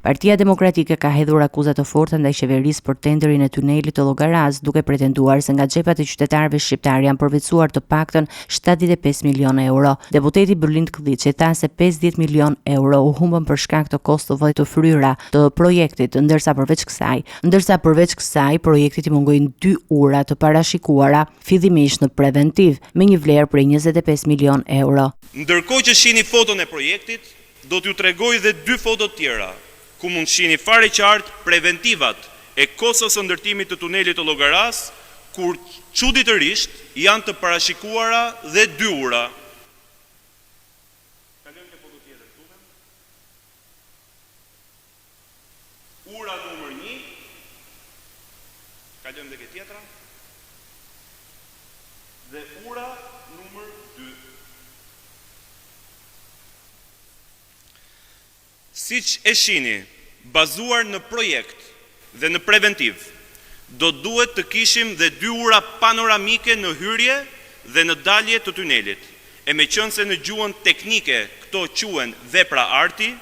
Partia Demokratike ka hedhur akuza të forta ndaj qeverisë për tenderin e tunelit të Llogaras, duke pretenduar se nga xhepat e qytetarëve shqiptar janë përvetësuar të paktën 75 milion euro. Deputeti Berlind Klliçi tha se 50 milion euro u humbën për shkak të kostove të fryera të projektit, ndërsa përveç kësaj projektit i mungojnë 2 ura të parashikuara fillimisht në preventiv me një vlerë prej 25 milion euro. Ndërkohë që shihni foton e projektit, do t'ju tregoj edhe 2 foto tjera, ku mund shihni fare qartë preventivat e kostës së ndërtimit të tunelit të Llogaras, kur çuditërisht janë të parashikuara dhe 2 ura. Kalojmë te foto tjetër këtu. Ura numër 1. Kalojmë tek e tjetra. Dhe ura numër 2. Siç e shihni, bazuar në projekt dhe në preventiv, do duhet të kishim dhe 2 ura panoramike në hyrje dhe në dalje të tunelit. E meqense në gjuhën teknike këto quhen vepra arti,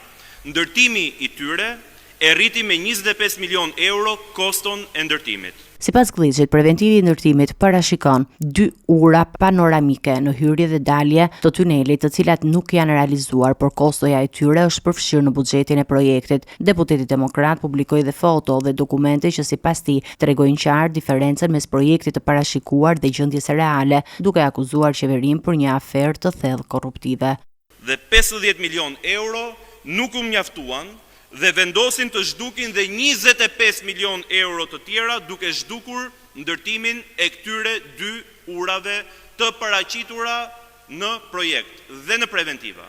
ndërtimi i tyre e rriti me 25 milion euro koston e ndërtimit. Sipas Klliçit, preventivi i ndërtimit parashikon 2 ura panoramike në hyrje dhe dalje të tunelit, të cilat nuk janë realizuar, por kostoja e tyre është përfshirë në buxhetin e projektit. Deputeti demokrat publikoi dhe foto dhe dokumente që sipas tij tregojnë qartë diferencën mes projektit të parashikuar dhe gjendjes reale, duke akuzuar qeverinë për një aferë të thellë korruptive. Dhe 50 milion euro nuk u mjaftuan dhe vendosin të zhdukin dhe 25 milion euro të tjera, duke zhdukur ndërtimin e këtyre 2 urave të paraqitura në projekt dhe në preventiva.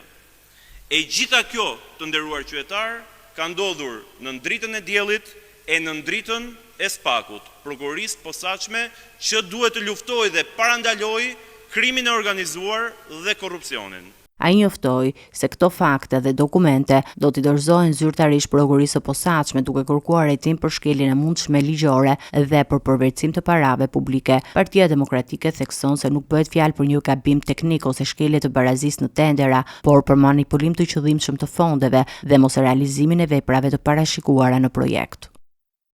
E gjitha kjo, të nderuar qytetar, ka ndodhur në dritën e diellit e në dritën e Spakut, prokurorisë posaçme që duhet të luftojë dhe parandalojë krimin e organizuar dhe korrupsionin. Ai njoftoi se këto fakte dhe dokumente do t'i dorëzohen zyrtarisht prokurorisë së posaçme, duke kërkuar hetim për shkeljen e mundshme ligjore dhe për përvetësim të parave publike. Partia Demokratike thekson se nuk bëhet fjalë për një gabim teknik ose shkelje të barazisë në tendera, por për manipulim të qëllimshëm të fondeve dhe mos realizimin e veprave të parashikuara në projekt.